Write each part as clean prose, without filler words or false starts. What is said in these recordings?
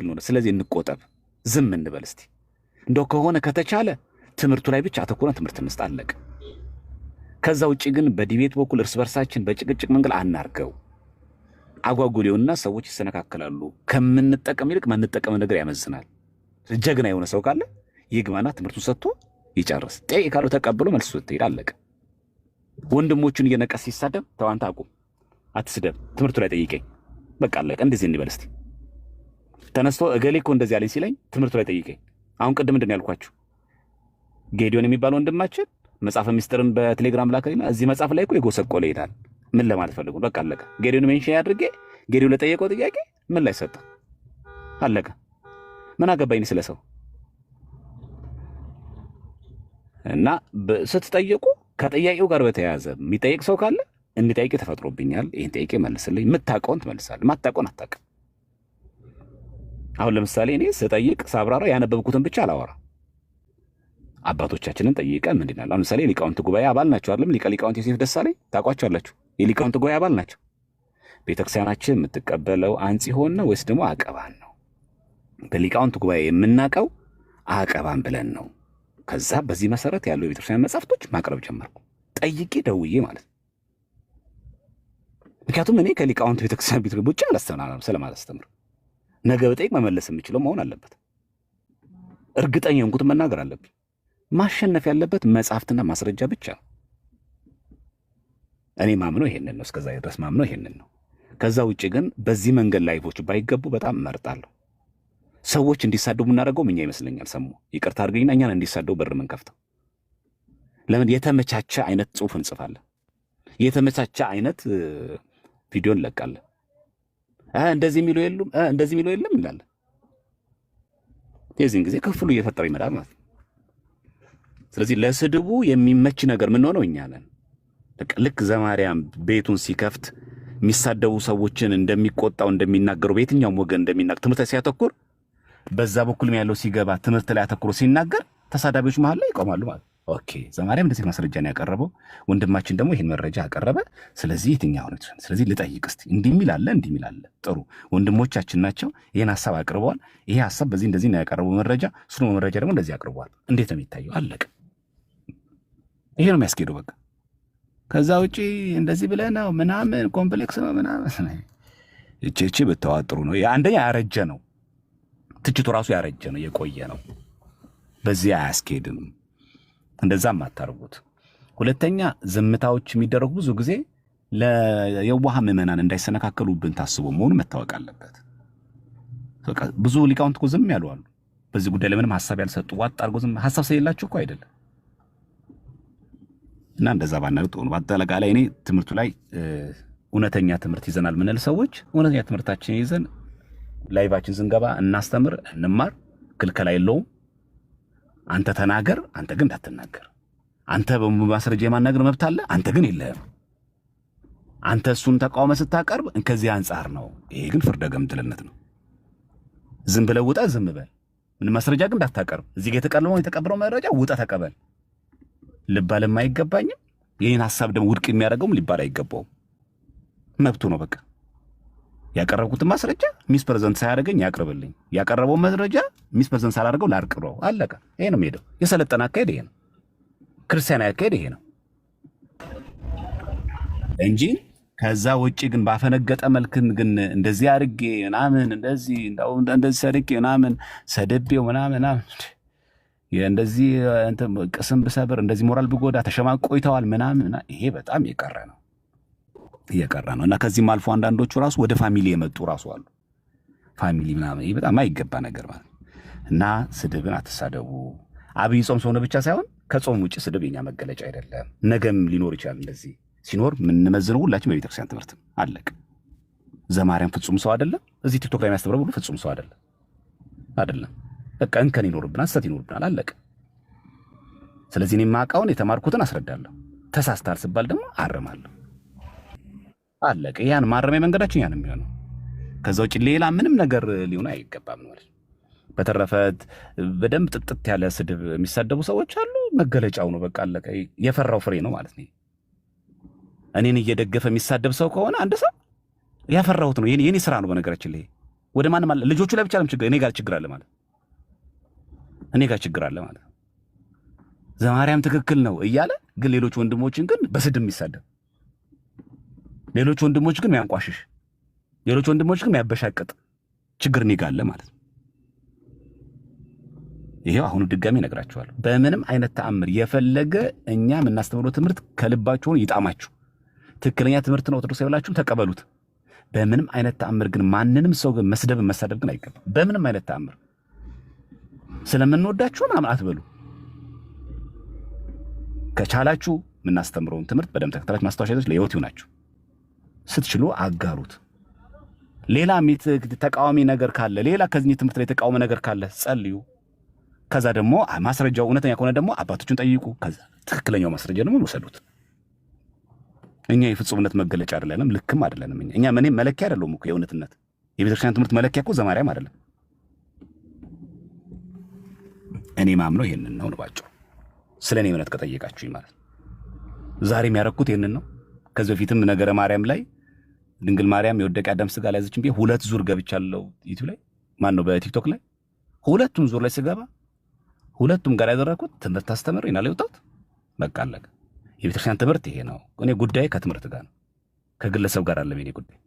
ትክክል ነው። ስለዚህ እንቆጠብ፣ ዝም እንበል እስቲ። እንደው ከሆነ ከተቻለ ትምህርቱ ላይ ብቻ አተኩረን ትምህርት እንስጥ፣ አለቀ። ከዛ ውጪ ግን በዲቤት በኩል እርስ በርሳችን በጭቅጭቅ መንገድ አናርገው። አጓጉሌውና ሰዎች ይሰነካከላሉ። ከምንጠቀም ይልቅ ማንጠቀም ነገር ያመዝናል። ጀግና የሆነ ሰው ካለ ይግባና ትምህርቱን ሰጥቶ ይጨርስ። ጠይቅ ካለው ተቀብሎ መልስ ሰጥቶ አለቀ። ወንድሞቹን እየነቀስ ሲሳደብ ተዋንታ አቁም፣ አትስደብ፣ ትምህርቱ ላይ ጠይቀኝ፣ በቃ አለቀ። እንደዚህ እንበል እስቲ። ተነስቶ እገሌ እኮ እንደዚህ ያለኝ ሲለኝ ትምህርቱ ላይ ጠይቀኝ። አሁን ቅድም ምንድን ነው ያልኳችሁ? ጌዲዮን የሚባል ወንድማችን መጽሐፈ ሚስጥርን በቴሌግራም ላከልና እዚህ መጽሐፍ ላይ እኮ የጎሰቆለ ይላል። ምን ለማለት ፈልጉ? በቃ አለቀ። ጌዲዮን ሜንሽን አድርጌ ጌዲዮን ለጠየቀው ጥያቄ ምን ላይ ሰጠ? አለቀ። ምን አገባኝ ስለ ሰው? እና ስትጠየቁ ከጥያቄው ጋር በተያያዘ የሚጠይቅ ሰው ካለ እንዲጠይቅ ተፈጥሮብኛል፣ ይህን ጠይቄ መልስልኝ። የምታውቀውን ትመልሳለህ፣ ማታውቀውን አታውቅም። አሁን ለምሳሌ እኔ ስጠይቅ ሳብራራ ያነበብኩትን ብቻ አላወራ። አባቶቻችንን ጠይቀን ምንድን ነው? አሁን ለምሳሌ የሊቃውንት ጉባኤ አባል ናቸው አይደለም? ሊቀ ሊቃውንት ዮሴፍ ደሳለኝ ታውቋቸዋላችሁ? የሊቃውንት ጉባኤ አባል ናቸው። ቤተክርስቲያናችን የምትቀበለው አንጽሖን ነው ወይስ ደግሞ አቀባን ነው? በሊቃውንት ጉባኤ የምናውቀው አቀባን ብለን ነው። ከዛ በዚህ መሰረት ያለው የቤተክርስቲያን መጻሕፍቶች ማቅረብ ጀመርኩ፣ ጠይቄ ደውዬ ማለት ነው። ምክንያቱም እኔ ከሊቃውንት ቤተክርስቲያን ቤት ውጭ አላስተምርም። ስለማላስተምር ነገ በጠይቅ መመለስ የምችለው መሆን አለበት። እርግጠኛ የሆንኩት መናገር አለብኝ። ማሸነፍ ያለበት መጽሐፍትና ማስረጃ ብቻ ነው። እኔ ማምነው ይሄንን ነው። እስከዛ ድረስ ማምነው ይሄንን ነው። ከዛ ውጭ ግን በዚህ መንገድ ላይቮች ባይገቡ በጣም እመርጣለሁ። ሰዎች እንዲሳደቡ የምናደርገው እኛ ይመስለኛል። ሰሙ ይቅርታ አድርገኝና እኛን እንዲሳደቡ በር የምንከፍተው ለምን? የተመቻቸ አይነት ጽሑፍ እንጽፋለን፣ የተመቻቸ አይነት ቪዲዮ እንለቃለን። እንደዚህ የሚለው የሉም እንደዚህ የሚለው የለም እንላለን። የዚህን ጊዜ ክፍሉ እየፈጠረ ይመጣል ማለት ነው። ስለዚህ ለስድቡ የሚመች ነገር ምን ሆነው እኛ ነን። ልክ ዘማርያም ቤቱን ሲከፍት የሚሳደቡ ሰዎችን እንደሚቆጣው እንደሚናገሩ በየትኛውም ወገን እንደሚናገር ትምህርት ላይ ሲያተኩር በዛ በኩልም ያለው ሲገባ ትምህርት ላይ አተኩሮ ሲናገር ተሳዳቢዎች መሀል ላይ ይቆማሉ ማለት። ኦኬ ዘማርያም እንደዚህ ማስረጃን ያቀረበው ወንድማችን ደግሞ ይሄን መረጃ አቀረበ። ስለዚህ የትኛው ነው? ስለዚህ ልጠይቅ እስቲ። እንዲህ የሚል አለ እንዲህ የሚል አለ። ጥሩ ወንድሞቻችን ናቸው፣ ይሄን ሐሳብ አቅርበዋል። ይሄ ሐሳብ በዚህ እንደዚህ ነው ያቀረበው መረጃ፣ እሱ ነው መረጃ ደግሞ እንደዚህ አቅርበዋል። እንዴት ነው የሚታየው? አለቀ። ይሄ ነው የሚያስኬደው በቃ። ከዛ ውጪ እንደዚህ ብለህ ነው ምናምን ኮምፕሌክስ ነው ምናምን እቺ ብታዋጥሩ ነው። አንደኛ ያረጀ ነው ትችቱ፣ ራሱ ያረጀ ነው የቆየ ነው። በዚህ አያስኬድም። እንደዛም አታርጉት። ሁለተኛ ዝምታዎች የሚደረጉ ብዙ ጊዜ ለየዋህ ምዕመናን እንዳይሰነካከሉብን ታስቦ መሆኑ መታወቅ አለበት። ብዙ ሊቃውንት እኮ ዝም ያሉ አሉ። በዚህ ጉዳይ ለምንም ሐሳብ ያልሰጡ ዋጥ አድርጎ ዝም ሐሳብ ስለሌላቸው እኮ አይደለም። እና እንደዛ ባናደርግ ጥሩ ነው። በአጠቃላይ እኔ ትምህርቱ ላይ እውነተኛ ትምህርት ይዘናል ምንል ሰዎች እውነተኛ ትምህርታችን ይዘን ላይቫችን ስንገባ እናስተምር፣ እንማር፣ ክልከላ የለውም። አንተ ተናገር፣ አንተ ግን እንዳትናገር። አንተ በማስረጃ የማናገር መብት አለ፣ አንተ ግን የለህም። አንተ እሱን ተቃውመ ስታቀርብ ከዚህ አንጻር ነው። ይሄ ግን ፍርደ ገምድልነት ነው። ዝም ብለህ ውጣ፣ ዝም በል። ምን ማስረጃ ግን እንዳታቀርብ። እዚህ ጋር የተቀበለው መረጃ ውጣ ተቀበል ልባልም አይገባኝም። ይህን ሐሳብ ደግሞ ውድቅ የሚያደርገውም ሊባል አይገባውም። መብቱ ነው። በቃ ያቀረብኩትን ማስረጃ ሚስ ፕሬዘንት ሳያደርገኝ ያቅርብልኝ። ያቀረበው መረጃ ሚስ ፕሬዘንት ሳላደርገው ላርቅረው። አለቀ። ይሄ ነው የሚሄደው። የሰለጠነ አካሄድ ይሄ ነው። ክርስቲያናዊ አካሄድ ይሄ ነው እንጂ ከዛ ውጪ ግን ባፈነገጠ መልክን ግን እንደዚህ አድርጌ ምናምን እንደዚህ ሰድቄ ምናምን ሰደቤው ምናምን እንደዚህ ቅስም ብሰብር እንደዚህ ሞራል ብጎዳ ተሸማቆ ይተዋል ምናምን፣ ይሄ በጣም እየቀረ ነው እና ከዚህም አልፎ አንዳንዶቹ ራሱ ወደ ፋሚሊ የመጡ ራሱ አሉ። ፋሚሊ ምናምን ይሄ በጣም አይገባ ነገር ማለት እና ስድብን አትሳደቡ። አብይ ጾም ሰው ነው ብቻ ሳይሆን ከጾም ውጭ ስድብ የኛ መገለጫ አይደለም። ነገም ሊኖር ይችላል። እንደዚህ ሲኖር የምንመዝነው ሁላችን በቤተክርስቲያን ትምህርት አለቅ። ዘማርያም ፍጹም ሰው አይደለም። እዚህ ቲክቶክ ላይ የሚያስተምረው ሁሉ ፍጹም ሰው አይደለም። በቃ እንከን ይኖርብናል፣ ሐሰት ይኖርብናል። አለቀ። ስለዚህ እኔ የማውቀውን የተማርኩትን አስረዳለሁ። ተሳስታል ስባል ደግሞ አርማለሁ። አለቀ። ያን ማረሚያ መንገዳችን ያን የሚሆነው። ከዛ ውጭ ሌላ ምንም ነገር ሊሆን አይገባም ማለት ነው። በተረፈ በደንብ ጥጥት ያለ ስድብ የሚሳደቡ ሰዎች አሉ። መገለጫው ነው። በቃ አለቀ። የፈራው ፍሬ ነው ማለት ነው። እኔን እየደገፈ የሚሳደብ ሰው ከሆነ አንድ ሰው ያፈራሁት ነው። የኔ ስራ ነው በነገራችን ላይ ወደ ማንም አለ ልጆቹ ላይ ብቻ ነው ችግር። እኔ ጋር ችግር አለ ማለት ዘማርያም ትክክል ነው እያለ ግን ሌሎች ወንድሞችን ግን በስድብ የሚሳደብ፣ ሌሎች ወንድሞች ግን የሚያንቋሽሽ፣ ሌሎች ወንድሞች ግን የሚያበሻቅጥ ችግር እኔ ጋር አለ ማለት ነው። ይሄው አሁኑ ድጋሚ እነግራችኋለሁ። በምንም አይነት ተአምር የፈለገ እኛ የምናስተምረው ትምህርት ከልባችሁ ይጣማችሁ፣ ትክክለኛ ትምህርት ነው ኦርቶዶክስ ብላችሁ ተቀበሉት። በምንም አይነት ተአምር ግን ማንንም ሰው ግን መሳደብ ግን አይገባም። በምንም አይነት ተአምር ስለምንወዳችሁ ምናምን አትበሉ። ከቻላችሁ የምናስተምረውን ትምህርት በደንብ ተከታታዮች ማስታወሻ ይዛችሁ ለህይወት ይሆናችሁ ስትችሉ አጋሩት። ሌላ ተቃዋሚ ነገር ካለ፣ ሌላ ከዚህ ትምህርት ላይ ተቃውሞ ነገር ካለ ጸልዩ። ከዛ ደግሞ ማስረጃው እውነተኛ ከሆነ ደግሞ አባቶችን ጠይቁ። ከዛ ትክክለኛው ማስረጃ ደግሞ ወሰዱት። እኛ የፍጹምነት መገለጫ አይደለንም፣ ልክም አይደለንም። እኛ ምንም መለኪያ አይደለም እኮ የእውነትነት የቤተክርስቲያን ትምህርት መለኪያ እኮ ዘማርያም አይደለም። እኔ ማምነው ይሄንን ነው ባጭሩ። ስለኔ እምነት ከጠየቃችሁኝ ማለት ዛሬ የሚያረኩት ይሄንን ነው። ከዚህ በፊትም ነገረ ማርያም ላይ ድንግል ማርያም የወደቀ አዳም ስጋ ላይ ያዘችን ቢሆን 2 ዙር ገብቻለሁ ዩቲዩብ ላይ በቲክቶክ ላይ 2ቱም ዙር ላይ ስገባ 2ቱም ጋር ያደረኩት ትምህርት አስተምሬና ላይ ወጣሁት። በቃ አለቀ። የቤተክርስቲያን ትምህርት ይሄ ነው። እኔ ጉዳይ ከትምህርት ጋር ነው፣ ከግለሰብ ጋር አለ። የኔ ጉዳይ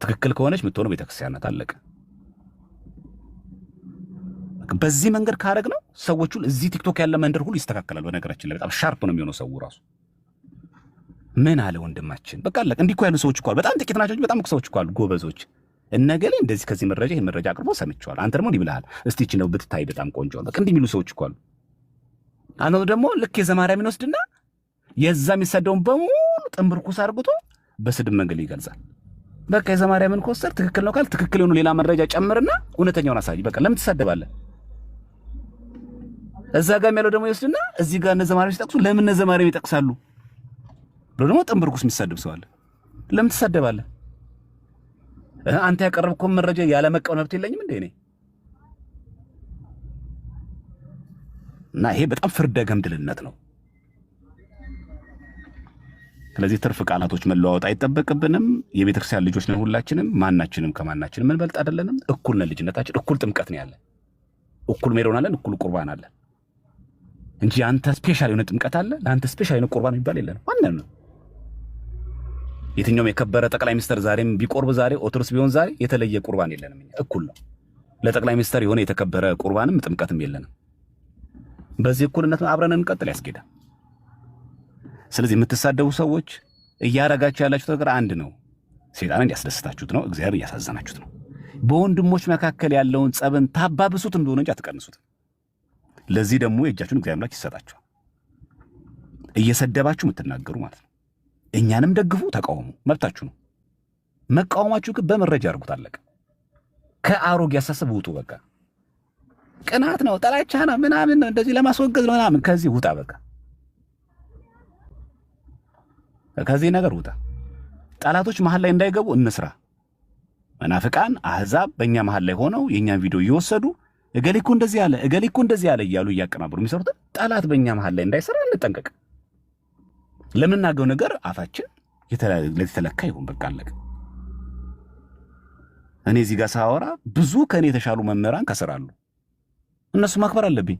ትክክል ከሆነች የምትሆነው ቤተክርስቲያን ናት። አለቀ። በዚህ መንገድ ካረግ ነው ሰዎቹ እዚህ ቲክቶክ ያለ መንደር ሁሉ ይስተካከላል። በነገራችን ላይ በጣም ሻርፕ ነው የሚሆነው ሰው ራሱ። ምን አለ ወንድማችን፣ በቃ አለቀ። እንዲህ እኮ ያሉ ሰዎች እኮ አሉ። በጣም ጥቂት ናቸው እንጂ በጣም ሰዎች እኮ አሉ ጎበዞች። እነገሌ እንደዚህ ከዚህ መረጃ ይሄን መረጃ አቅርቦ ሰምቼዋለሁ፣ አንተ ደግሞ እንዲህ ብለሃል፣ እስቲ እቺ ነው ብትታይ በጣም ቆንጆ ነው። በቃ እንዲህ የሚሉ ሰዎች እኮ አሉ። አንተ ደግሞ ልክ የዘማርያምን ወስድና የዛ የሚሰደውን በሙሉ ጥንብርኩስ አርግቶ በስድብ መንገድ ይገልጻል። በቃ የዘማርያምን ኮስተር ትክክል ነው ካል ትክክል የሆኑ ሌላ መረጃ ጨምርና እውነተኛውን አሳይ። በቃ ለምን ትሳደባለህ? እዛ ጋር ያለው ደግሞ ይወስድና እዚህ ጋር እነ ዘማርያም ሲጠቅሱ ለምን እነ ዘማርያም ይጠቅሳሉ ብሎ ደግሞ ጥንብርኩስ የሚሳደብ ሰው አለ። ለምን ትሳደባለህ? አንተ ያቀረብከው መረጃ ያለ መቀበል መብት የለኝም እንዴ እኔ? እና ይሄ በጣም ፍርደ ገምድልነት ነው። ስለዚህ ትርፍ ቃላቶች መለዋወጥ አይጠበቅብንም። የቤተክርስቲያን ልጆች ነን ሁላችንም። ማናችንም ከማናችንም ምን በልጥ አይደለንም። እኩል ነን። ልጅነታችን እኩል ጥምቀት ነው ያለ፣ እኩል ሜሮን አለን፣ እኩል ቁርባን አለን እንጂ አንተ ስፔሻል የሆነ ጥምቀት አለ፣ ለአንተ ስፔሻል የሆነ ቁርባን የሚባል የለንም። ማንንም ነው የትኛውም የከበረ ጠቅላይ ሚኒስትር ዛሬም ቢቆርብ ዛሬ ኦርቶዶክስ ቢሆን ዛሬ የተለየ ቁርባን የለንም። እኛ እኩል ነው። ለጠቅላይ ሚኒስትር የሆነ የተከበረ ቁርባንም ጥምቀትም የለንም። በዚህ እኩልነት አብረን እንቀጥል ያስኬዳል። ስለዚህ የምትሳደቡ ሰዎች እያረጋችሁ ያላችሁት ነገር አንድ ነው። ሰይጣንን እንዲያስደስታችሁት ነው። እግዚአብሔር እያሳዘናችሁት ነው። በወንድሞች መካከል ያለውን ጸብን ታባብሱት እንደሆነ እንጂ አትቀንሱት። ለዚህ ደግሞ የእጃችሁን እግዚአብሔር አምላክ ይሰጣችኋል። እየሰደባችሁ የምትናገሩ ማለት ነው። እኛንም ደግፉ፣ ተቃውሙ፣ መብታችሁ ነው። መቃወማችሁ ግን በመረጃ አድርጉት። አለቀ። ከአሮጌ አስተሳሰብ ውጡ። በቃ ቅናት ነው፣ ጥላቻ ነው፣ ምናምን ነው፣ እንደዚህ ለማስወገድ ነው ምናምን፣ ከዚህ ውጣ። በቃ ከዚህ ነገር ውጣ። ጠላቶች መሀል ላይ እንዳይገቡ እንስራ። መናፍቃን አህዛብ በእኛ መሀል ላይ ሆነው የእኛን ቪዲዮ እየወሰዱ እገሌ እኮ እንደዚህ ያለ እገሌ እኮ እንደዚህ ያለ እያሉ እያቀናበሩ የሚሰሩት ጠላት በእኛ መሀል ላይ እንዳይሰራ እንጠንቀቅ። ለምናገው ነገር አፋችን የተለካ ይሁን። በቃ አለቀ። እኔ እዚህ ጋር ሳወራ ብዙ ከኔ የተሻሉ መምህራን ከስራሉ፣ እነሱ ማክበር አለብኝ።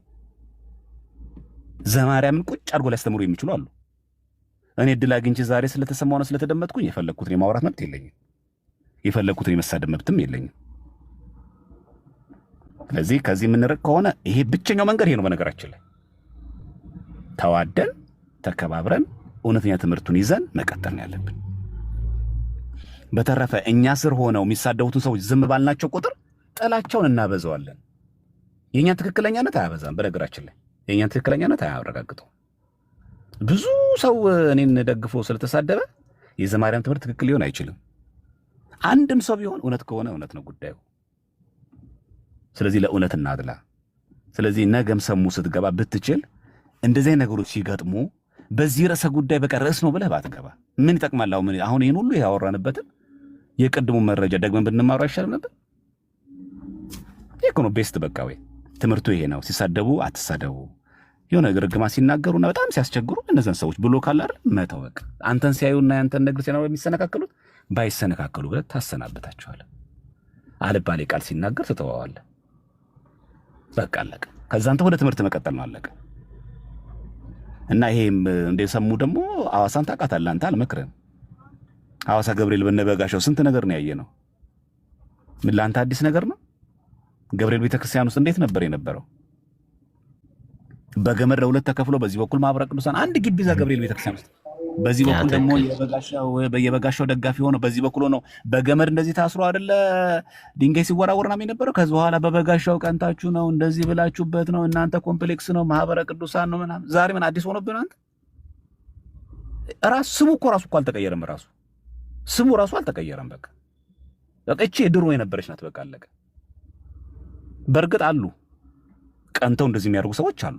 ዘማርያምን ቁጭ አድርጎ ሊያስተምሩ የሚችሉ አሉ። እኔ እድል አግኝቼ ዛሬ ስለተሰማው ነው ስለተደመጥኩኝ የፈለኩትን የማውራት መብት የለኝም፣ የፈለኩትን የመሳደብ መብትም የለኝም። ስለዚህ ከዚህ የምንርቅ ከሆነ ይሄ ብቸኛው መንገድ ይሄ ነው። በነገራችን ላይ ተዋደን ተከባብረን እውነተኛ ትምህርቱን ይዘን መቀጠል ነው ያለብን። በተረፈ እኛ ስር ሆነው የሚሳደቡትን ሰዎች ዝም ባልናቸው ቁጥር ጥላቸውን እናበዛዋለን። የእኛን ትክክለኛነት አያበዛም። በነገራችን ላይ የእኛን ትክክለኛነት አያረጋግጠው። ብዙ ሰው እኔን ደግፎ ስለተሳደበ የዘማርያም ትምህርት ትክክል ሊሆን አይችልም። አንድም ሰው ቢሆን እውነት ከሆነ እውነት ነው ጉዳዩ። ስለዚህ ለእውነት እናድላ። ስለዚህ ነገም ሰሙ ስትገባ ብትችል እንደዚህ ነገሮች ሲገጥሙ በዚህ ርዕሰ ጉዳይ በቃ ርዕስ ነው ብለህ ባትገባ ምን ይጠቅማል? አሁን ይሄን ሁሉ ያወራንበትን የቅድሙ መረጃ ደግመን ብንማሩ አይሻልም ነበር? ይሄ ነው ቤስት። በቃ ወይ ትምህርቱ ይሄ ነው። ሲሳደቡ አትሳደቡ። የሆነ ግርግማ ሲናገሩና በጣም ሲያስቸግሩ እነዛን ሰዎች ብሎ ካላር መተው። በቃ አንተን ሲያዩና ያንተን ነገር ሲያዩ የሚሰነካከሉት ባይሰነካከሉ ብለህ ታሰናበታቸዋለህ። አልባሌ ቃል ሲናገር ትተዋዋለህ። በቃ አለቀ። ከዛ አንተ ወደ ትምህርት መቀጠል ነው፣ አለቀ። እና ይሄም እንደሰሙ ደግሞ ሐዋሳን ታውቃታለህ አንተ፣ አልመክርህም። ሐዋሳ ገብርኤል በነበጋሻው ስንት ነገር ነው ያየነው። ምን ለአንተ አዲስ ነገር ነው? ገብርኤል ቤተክርስቲያን ውስጥ እንዴት ነበር የነበረው? በገመድ ለሁለት ተከፍሎ በዚህ በኩል ማህበረ ቅዱሳን አንድ ግቢ እዛ ገብርኤል ቤተክርስቲያን ውስጥ፣ በዚህ በኩል ደግሞ የበጋሻው ደጋፊ ሆኖ በዚህ በኩል ሆኖ በገመድ እንደዚህ ታስሮ አይደለ ድንጋይ ሲወራወር ነው የነበረው። ከዚህ በኋላ በበጋሻው ቀንታችሁ ነው እንደዚህ ብላችሁበት ነው እናንተ ኮምፕሌክስ ነው ማህበረ ቅዱሳን ነው ምናምን። ዛሬ ምን አዲስ ሆኖብን አንተ? ራሱ ስሙ እኮ አልተቀየረም። ራሱ ስሙ ራሱ አልተቀየረም። በቃ እቺ ድሮ የነበረች ናት። በቃ አለቀ። በእርግጥ አሉ ቀንተው እንደዚህ የሚያደርጉ ሰዎች አሉ።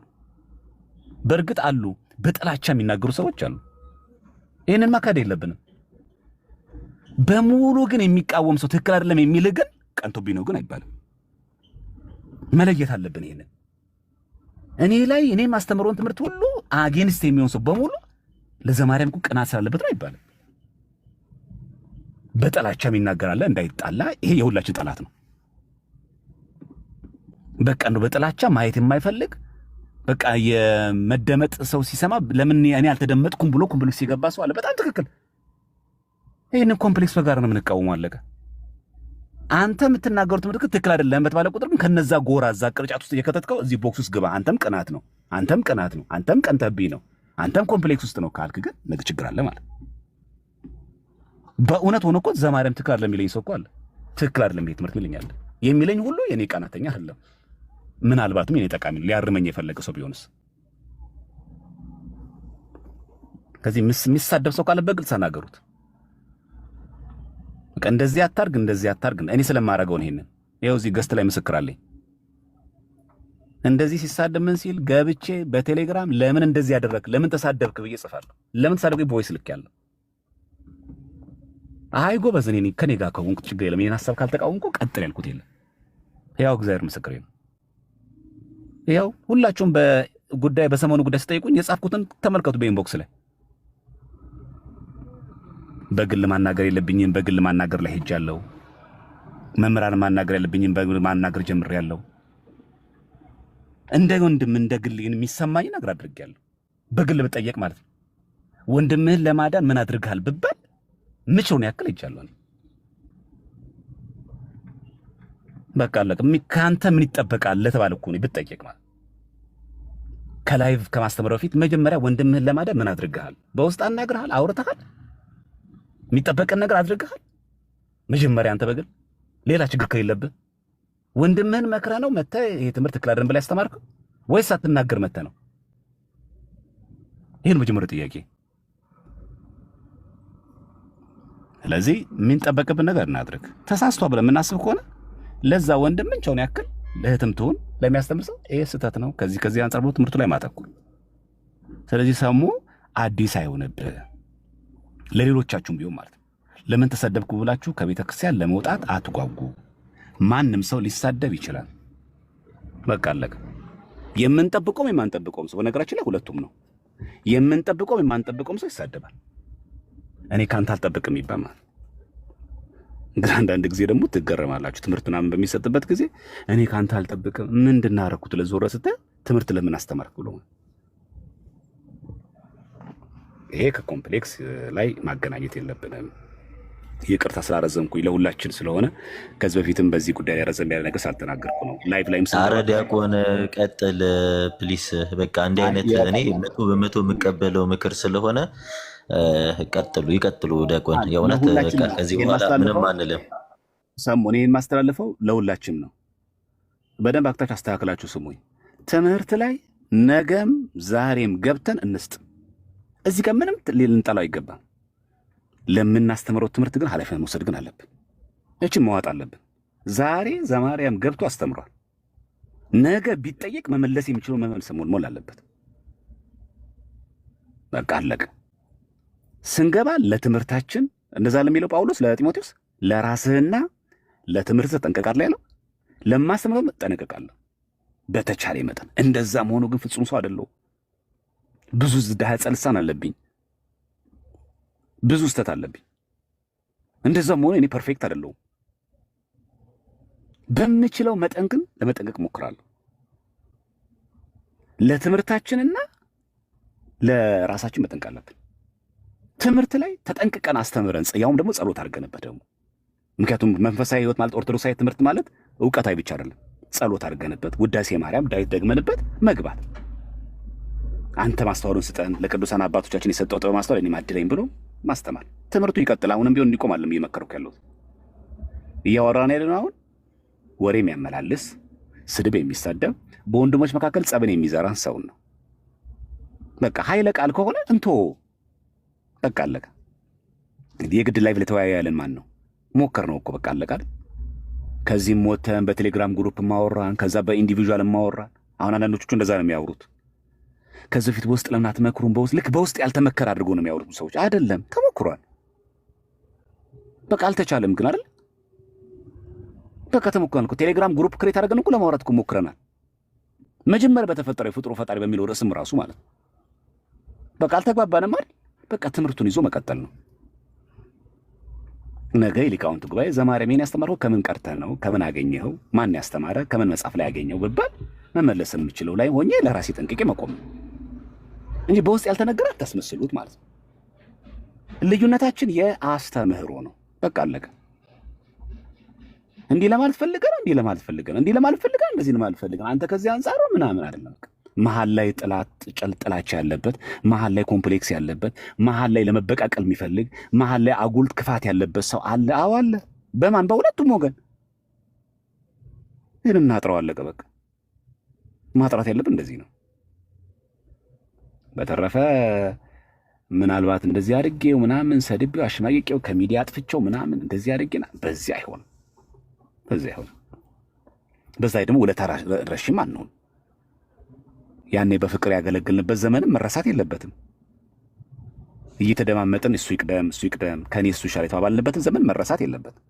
በእርግጥ አሉ በጥላቻ የሚናገሩ ሰዎች አሉ። ይሄንን ማካድ የለብንም። በሙሉ ግን የሚቃወም ሰው ትክክል አይደለም የሚል ግን ቀንቶብኝ ነው ግን አይባልም። መለየት አለብን ይሄንን። እኔ ማስተምረውን ትምህርት ሁሉ አጌንስት የሚሆን ሰው በሙሉ ለዘማርያም ቅናት ስላለበት ነው አይባልም። በጥላቻ የሚናገራለ እንዳይጣላ፣ ይሄ የሁላችን ጠላት ነው። በቃ ነው በጥላቻ ማየት የማይፈልግ በቃ የመደመጥ ሰው ሲሰማ ለምን እኔ አልተደመጥኩም ብሎ ኮምፕሌክስ ሲገባ ሰው አለ። በጣም ትክክል። ይሄንን ኮምፕሌክስ በጋር ነው የምንቃወመው። አለቀ። አንተ የምትናገሩት ምትክ ትክክል አይደለም በተባለ ቁጥር ግን ከነዛ ጎራ እዛ ቅርጫት ውስጥ እየከተትከው እዚህ ቦክስ ውስጥ ግባ። አንተም ቅናት ነው፣ አንተም ቀንተብኝ ነው፣ አንተም ኮምፕሌክስ ውስጥ ነው ካልክ ግን ነገ ችግር አለ ማለት። በእውነት ሆኖ እኮ ዘማርያም ትክክል አይደለም የሚለኝ ሰው እኮ አለ። ትክክል አይደለም ይሄ ትምህርት ይለኛል የሚለኝ ሁሉ የኔ ቀናተኛ አይደለም። ምናልባትም የኔ ጠቃሚ ሊያርመኝ የፈለገ ሰው ቢሆንስ? ከዚህ የሚሳደብ ሰው ካለ በግልጽ ተናገሩት። በቃ እንደዚህ አታርግ። እኔ ስለማረገው ነው። ይሄንን ይኸው እዚህ ገስት ላይ ምስክር አለኝ። እንደዚህ ሲሳደብ ምን ሲል ገብቼ በቴሌግራም ለምን እንደዚህ ያደረክ ለምን ተሳደብክ ብዬ ጽፋለሁ። ለምን ተሳደብክ ቦይስ ልኬያለሁ። አይ ጎበዝ፣ እኔ ከኔ ጋር ከሆንኩ ችግር የለም። ይሄን ሐሳብ ካልተቃወምኩ ቀጥል ያልኩት የለም። ያው እግዚአብሔር ምስክሬ ነው። ያው ሁላችሁም በሰሞኑ ጉዳይ ስጠይቁኝ የጻፍኩትን ተመልከቱ። በኢንቦክስ ላይ በግል ማናገር የለብኝም በግል ማናገር ላይ ሄጃለሁ። መምህራን ማናገር ያለብኝም በግል ማናገር ጀምሬያለሁ። እንደ ወንድም እንደ ግል የሚሰማኝ ነገር አድርጌያለሁ። በግል ብጠየቅ ማለት ነው። ወንድምህን ለማዳን ምን አድርገሃል ብባል ምቾን ያክል ሄጃለሁ። በቃ አለቀ። ካንተ ምን ይጠበቃል ለተባለ እኮ ነው ብትጠየቅ ማለት። ከላይቭ ከማስተምረው በፊት መጀመሪያ ወንድምህን ለማዳን ምን አድርገሃል? በውስጥ አናግረሃል? አውርተሃል? የሚጠበቅን ነገር አድርገሃል? መጀመሪያ አንተ በግል ሌላ ችግር ከሌለብህ ወንድምህን መክረህ ነው መተህ ይሄ ትምህርት ትክክል አይደለም ብለህ ያስተማርከው ወይስ ሳትናገር መተህ ነው? ይሄን መጀመሪያ ጥያቄ። ስለዚህ የሚጠበቅብን ነገር እናድርግ። ተሳስቷ ብለን የምናስብ ከሆነ ለዛ ወንድም ምንቸውን ያክል ለእህትም ትሁን ለሚያስተምር ሰው ይሄ ስህተት ነው ከዚህ አንጻር ብሎ ትምህርቱ ላይ ማተኩር። ስለዚህ ሰሙ አዲስ አይሆንብህ፣ ለሌሎቻችሁም ቢሆን ማለት ነው። ለምን ተሰደብኩ ብላችሁ ከቤተ ክርስቲያን ለመውጣት አትጓጉ። ማንም ሰው ሊሳደብ ይችላል። በቃ አለቀ። የምንጠብቀውም የማንጠብቀውም ሰው በነገራችን ላይ ሁለቱም ነው። የምንጠብቀውም የማንጠብቀውም ሰው ይሳደባል። እኔ ካንተ አልጠብቅም ይባላል። ግን አንዳንድ ጊዜ ደግሞ ትገረማላችሁ። ትምህርት ምናምን በሚሰጥበት ጊዜ እኔ ካንተ አልጠብቅም ምንድን ነው ያደረኩት ለዞረ ስትል ትምህርት ለምን አስተማርክ ብሎ ይሄ ከኮምፕሌክስ ላይ ማገናኘት የለብንም። ይቅርታ ስላረዘምኩኝ ለሁላችን ስለሆነ ከዚህ በፊትም በዚህ ጉዳይ ላይ ረዘም ያለ ነገር ሳልተናገርኩ ነው። ላይቭ ላይም ኧረ ዲያቆን ቀጥል ፕሊስ። በቃ እንዲህ አይነት እኔ 100% የምቀበለው ምክር ስለሆነ ይቀጥሉ ዲያቆን። የእውነት ከዚህ በኋላ ምንም አንልም። ሰሞኑን ይሄን ማስተላለፈው ለሁላችንም ነው። በደንብ አክታች አስተካክላችሁ ስሙኝ። ትምህርት ላይ ነገም ዛሬም ገብተን እንስጥ። እዚህ ጋር ምንም ልንጠላው አይገባም። ለምናስተምረው ትምህርት ግን ኃላፊነት መውሰድ ግን አለብን። እቺን መዋጥ አለብን። ዛሬ ዘማርያም ገብቶ አስተምሯል። ነገ ቢጠየቅ መመለስ የሚችለው መመለስ መሆን አለበት። በቃ አለቀ። ስንገባ ለትምህርታችን እንደዛ ለሚለው ጳውሎስ ለጢሞቴዎስ ለራስህና ለትምህርት ተጠንቀቃለህ ያለው ለማስተምረው ተጠንቀቃለህ በተቻለ መጠን። እንደዛ መሆኑ ግን ፍጹም ሰው አይደለሁ። ብዙ ዝዳህ ጸልሳን አለብኝ፣ ብዙ ስተት አለብኝ። እንደዛ መሆኑ እኔ ፐርፌክት አይደለሁም። በምችለው መጠን ግን ለመጠንቀቅ ሞክራለሁ። ለትምህርታችንና ለራሳችን መጠንቀቅ አለብን። ትምህርት ላይ ተጠንቅቀን አስተምረን ያውም ደግሞ ጸሎት አድርገንበት ደግሞ ምክንያቱም መንፈሳዊ ህይወት ማለት ኦርቶዶክሳዊ ትምህርት ማለት ዕውቀታዊ ብቻ አይደለም። ጸሎት አድርገንበት ውዳሴ ማርያም ዳዊት ደግመንበት መግባት። አንተ ማስተዋሉን ስጠን ለቅዱሳን አባቶቻችን የሰጠው ጥበብ ማስተዋል እኔ ማድለኝ ብሎ ማስተማር። ትምህርቱ ይቀጥል። አሁንም ቢሆን እንዲቆም አይደለም እየመከርኩ ያለሁት። እያወራን ያለነው አሁን ወሬ የሚያመላልስ ስድብ የሚሳደብ በወንድሞች መካከል ጸብን የሚዘራን ሰውን ነው። በቃ ኃይለ ቃል ከሆነ እንቶ በቃ አለቀ። እንግዲህ የግድ ላይቭ ለተወያየ ያለን ማን ነው? ሞከር ነው እኮ በቃ አለቀ። ከዚህም ሞተን በቴሌግራም ግሩፕ ማወራን፣ ከዛ በኢንዲቪዥዋል ማወራን። አሁን አንዳንዶቹ እንደዛ ነው የሚያወሩት። ከዚህ በፊት በውስጥ ለምን አትመክሩም? በውስጥ ልክ በውስጥ ያልተመከረ አድርጎ ነው የሚያወሩት ሰዎች። አይደለም ተሞክሯል። በቃ አልተቻለም ግን አይደል? በቃ ተሞክሯል እኮ። ቴሌግራም ግሩፕ ክሬት አድርገን እኮ ለማውራት እኮ ሞክረናል። መጀመሪያ በተፈጠረው የፍጡሩ ፈጣሪ በሚለው ርዕስም ራሱ ማለት ነው። በቃ አልተግባባንም አይደል? በቃ ትምህርቱን ይዞ መቀጠል ነው። ነገ የሊቃውንት ጉባኤ ዘማርያምን ያስተማረው ከምን ቀርተህ ነው? ከምን አገኘኸው? ማን ያስተማረ? ከምን መጽሐፍ ላይ ያገኘው ብባል መመለስ የምችለው ላይ ሆኜ ለራሴ ጠንቅቄ መቆም እንጂ በውስጥ ያልተነገረ አታስመስሉት ማለት ነው። ልዩነታችን የአስተምህሮ ነው። በቃ አለቀ። እንዲህ ለማለት ፈልገን እንዲህ ለማለት ፈልገን እንዲህ ለማለት ፈልገን እንደዚህ ለማለት ፈልገን አንተ ከዚህ አንፃር ምናምን አይደለም። መሀል ላይ ጥላቻ ያለበት፣ መሀል ላይ ኮምፕሌክስ ያለበት፣ መሀል ላይ ለመበቃቀል የሚፈልግ፣ መሀል ላይ አጉል ክፋት ያለበት ሰው አለ። አዎ አለ። በማን በሁለቱም ወገን። ይህን እናጥረው። አለቀ በቃ። ማጥራት ያለብን እንደዚህ ነው። በተረፈ ምናልባት እንደዚህ አድርጌው ምናምን ሰድቤው አሽማቅቄው ከሚዲያ አጥፍቼው ምናምን እንደዚህ አድርጌና በዚህ አይሆንም፣ በዚህ አይሆንም። በዛ ደግሞ ውለታ ረሽም አንሆን። ያኔ በፍቅር ያገለግልንበት ዘመንም መረሳት የለበትም። እየተደማመጥን እሱ ይቅደም ከኔ እሱ ይሻል የተባባልንበትን ዘመን መረሳት የለበትም።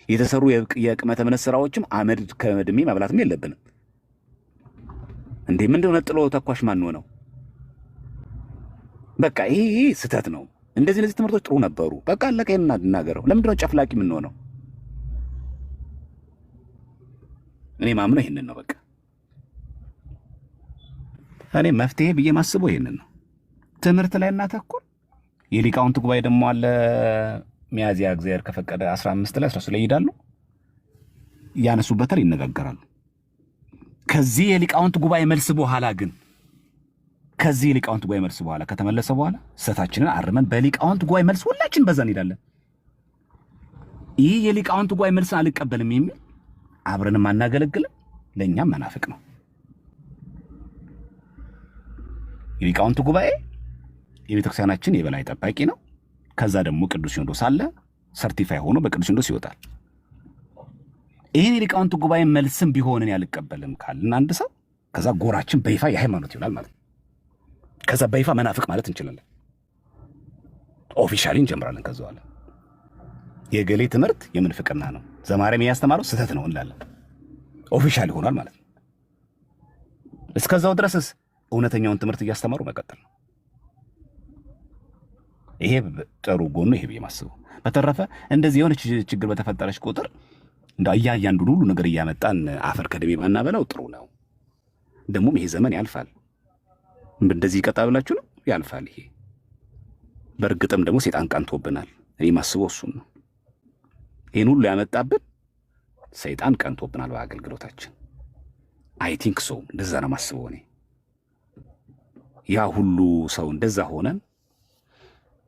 የተሰሩ የቅመተ እምነት ስራዎችም አመድ ከድሜ መብላትም የለብንም። እንዴ ምንድነው ነጥሎ ተኳሽ ማን ነው? በቃ ይሄ ስህተት ነው። እንደዚህ ትምህርቶች ጥሩ ነበሩ። በቃ አለቀ። እናገረው። ለምንድነው ጨፍላቂ ምን ሆነው? እኔ ማምነው ይሄንን ነው። በቃ እኔ መፍትሄ ብዬ ማስበው ይሄንን ነው። ትምህርት ላይ እናተኩር። የሊቃውንት ጉባኤ ደግሞ አለ ሚያዝያ እግዚአብሔር ከፈቀደ 15 ላይ 13 ላይ ይሄዳሉ፣ ያነሱበታል፣ ይነጋገራሉ። ከዚህ የሊቃውንት ጉባኤ መልስ በኋላ ግን ከዚህ የሊቃውንት ጉባኤ መልስ በኋላ ከተመለሰ በኋላ ስህተታችንን አርመን በሊቃውንት ጉባኤ መልስ ሁላችን በዛ እንሄዳለን። ይህ የሊቃውንት ጉባኤ መልስን አልቀበልም የሚል አብረንም አናገለግልም፣ ለእኛም መናፍቅ ነው። የሊቃውንት ጉባኤ የቤተክርስቲያናችን የበላይ ጠባቂ ነው። ከዛ ደግሞ ቅዱስ ሲኖዶስ አለ፣ ሰርቲፋይ ሆኖ በቅዱስ ሲኖዶስ ይወጣል። ይህን የሊቃውንት ጉባኤ መልስም ቢሆንን ያልቀበልም ካልን አንድ ሰው ከዛ ጎራችን በይፋ የሃይማኖት ይሆናል ማለት ነው። ከዛ በይፋ መናፍቅ ማለት እንችላለን። ኦፊሻሊ እንጀምራለን። ከዛ በኋላ የገሌ ትምህርት የምንፍቅና ነው፣ ዘማርያም ያስተማረው ስህተት ነው እንላለን። ኦፊሻሊ ሆኗል ማለት ነው። እስከዛው ድረስስ እውነተኛውን ትምህርት እያስተማሩ መቀጠል ነው። ይሄ ጥሩ ጎኑ ይሄ ብዬ ማስበው። በተረፈ እንደዚህ የሆነች ችግር በተፈጠረች ቁጥር እንደው እያንዳንዱን ሁሉ ነገር እያመጣን አፈር ከደሜ ባናበላው ጥሩ ነው። ደግሞም ይሄ ዘመን ያልፋል። እንደዚህ ይቀጣል ብላችሁ ነው? ያልፋል ይሄ። በእርግጥም ደግሞ ሴጣን ቀንቶብናል። እኔ ማስበው እሱን ነው። ይህን ሁሉ ያመጣብን ሰይጣን ቀንቶብናል በአገልግሎታችን። አይ ቲንክ ሶ እንደዛ ነው ማስበው እኔ። ያ ሁሉ ሰው እንደዛ ሆነን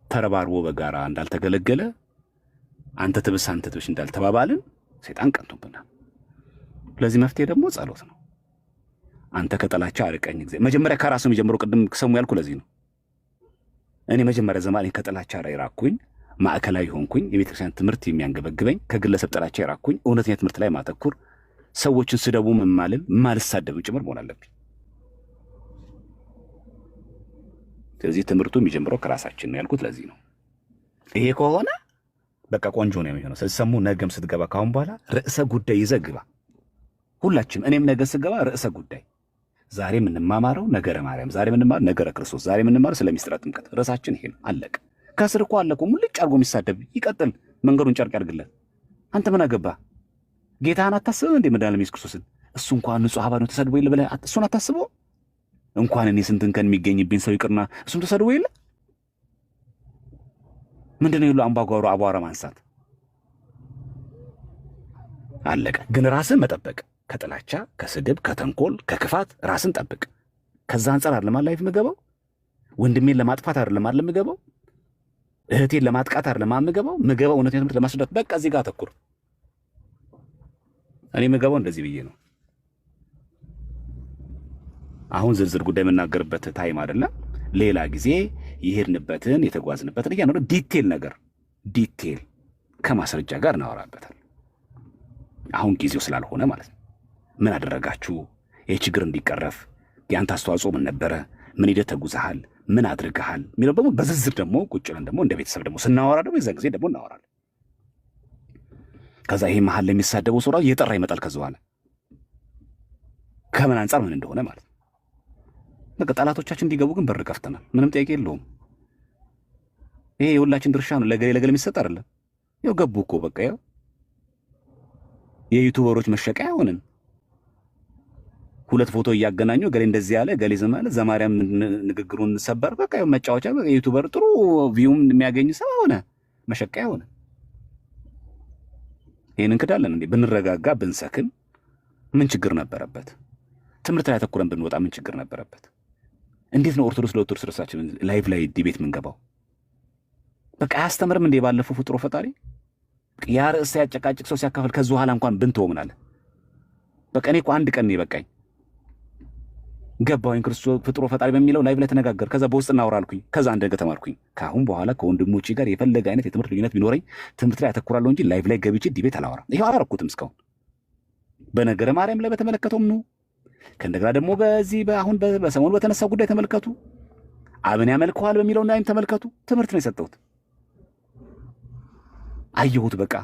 ተረባርቦ በጋራ እንዳልተገለገለ አንተ ትብስ እንዳልተባባልን ሰይጣን ቀንቶብናል። ለዚህ መፍትሄ ደግሞ ጸሎት ነው። አንተ ከጠላቻ አርቀኝ ጊዜ መጀመሪያ ከራሱ የሚጀምረው ቅድም ሰሙ ያልኩ ለዚህ ነው። እኔ መጀመሪያ ዘማኔ ከጠላቻ ራቅኩኝ፣ ማዕከላዊ ሆንኩኝ፣ የቤተክርስቲያን ትምህርት የሚያንገበግበኝ፣ ከግለሰብ ጠላቻ ራቅኩኝ፣ እውነተኛ ትምህርት ላይ ማተኩር፣ ሰዎችን ስደቡ ማልሳደብ ጭምር መሆን አለብኝ። ስለዚህ ትምህርቱ የሚጀምረው ከራሳችን ነው ያልኩት ለዚህ ነው። ይሄ ከሆነ በቃ ቆንጆ ነው የሚሆነው። ስለሰሙ ነገም ስትገባ ካሁን በኋላ ርዕሰ ጉዳይ ይዘህ ግባ። ሁላችንም እኔም ነገ ስገባ ርዕሰ ጉዳይ ዛሬ የምንማማረው ነገረ ማርያም፣ ዛሬ የምንማረው ነገረ ክርስቶስ፣ ዛሬ የምንማረው ስለ ሚስጥረ ጥምቀት። ርዕሳችን ይሄ ነው። አለቀ። ከስር እኮ አለ እኮ ሙልጭ አድርጎ የሚሳደብ ይቀጥል፣ መንገዱን ጨርቅ ያድርግለት። አንተ ምን አገባህ? ጌታህን አታስብም እንዴ? መድኃኒዓለም ኢየሱስ ክርስቶስን እሱ እንኳን ንጹሕ አባ ነው ተሰድቦ የለ ብለህ እሱን አታስበው? እንኳን እኔ ስንትን ቀን የሚገኝብኝ ሰው ይቅርና እሱም ተሰድቦ የለ ምንድነው የሉ አምባጓሮ አቧራ ማንሳት አለቀ። ግን ራስን መጠበቅ ከጥላቻ ከስድብ ከተንኮል ከክፋት ራስን ጠብቅ። ከዛ አንጻር አይደለም ላይፍ የምገባው። ወንድሜን ለማጥፋት አይደለም አይደለም የምገባው። እህቴን ለማጥቃት አይደለም የምገባው። ምገባው እውነተኛ ትምህርት ለማስረዳት በቃ እዚህ ጋር አተኩር። እኔ የምገባው እንደዚህ ብዬ ነው። አሁን ዝርዝር ጉዳይ የምናገርበት ታይም አይደለም። ሌላ ጊዜ የሄድንበትን የተጓዝንበትን እያኖረ ዲቴል ነገር ዲቴል ከማስረጃ ጋር እናወራበታል። አሁን ጊዜው ስላልሆነ ማለት ነው። ምን አደረጋችሁ ይህ ችግር እንዲቀረፍ ያንተ አስተዋጽኦ ምን ነበረ? ምን ሂደት ተጉዘሃል? ምን አድርገሃል? የሚለው ደግሞ በዝርዝር ደግሞ ቁጭ ብለን ደግሞ እንደ ቤተሰብ ደግሞ ስናወራ ደግሞ የዛን ጊዜ ደግሞ እናወራለን። ከዛ ይሄ መሀል ለሚሳደበው ሰው ራሱ እየጠራ ይመጣል። ከዛ በኋላ ከምን አንጻር ምን እንደሆነ ማለት ነው። በቃ ጠላቶቻችን እንዲገቡ ግን በር ከፍተናል። ምንም ጥያቄ የለውም። ይሄ የሁላችን ድርሻ ነው። ለገሌ ለገሌ የሚሰጥ አይደለም። ያው ገቡ እኮ በቃ ያው የዩቲዩበሮች መሸቀያ ሆነን ሁለት ፎቶ እያገናኙ ገሌ እንደዚህ ያለ ገሌ ዝም አለ ዘማርያም ንግግሩን ሰበር በቃ ያው መጫወቻ ዩቲዩበር ጥሩ ቪውም የሚያገኝ ሰው ሆነ መሸቀያ ሆነ። ይሄንን ክዳለን እንዴ? ብንረጋጋ ብንሰክን ምን ችግር ነበረበት? ትምህርት ላይ ተኩረን ብንወጣ ምን ችግር ነበረበት? እንዴት ነው ኦርቶዶክስ ለኦርቶዶክስ ርሳችን ላይቭ ላይ ዲቤት ምንገባው? በቃ አያስተምርም እንዴ? ባለፈው ፍጥሮ ፈጣሪ ያ ርዕስ ሲያጨቃጭቅ ሰው ሲያካፍል ከዚህ በኋላ እንኳን ብንተው ምን አለ? በቃ እኔ እኮ አንድ ቀን ነው የበቃኝ። ገባሁኝ ክርስቶስ ፍጥሮ ፈጣሪ በሚለው ላይቭ ላይ ተነጋገር። ከዛ በውስጥ እናወራ አልኩኝ። ከዛ አንድ ነገር ተማርኩኝ። ከአሁን በኋላ ከወንድሞቼ ጋር የፈለገ አይነት የትምህርት ልዩነት ቢኖረኝ ትምህርት ላይ አተኩራለሁ እንጂ ላይቭ ላይ ገብቼ ዲቤት አላወራም። ይሄው አላረኩትም እስካሁን። በነገረ ማርያም ላይ በተመለከተውም ነው። ከእንደገና ደግሞ በዚህ አሁን በሰሞኑ በተነሳው ጉዳይ ተመልከቱ። አብን ያመልከዋል በሚለው ላይም ተመልከቱ። ትምህርት ነው የሰጠሁት። አየሁት። በቃ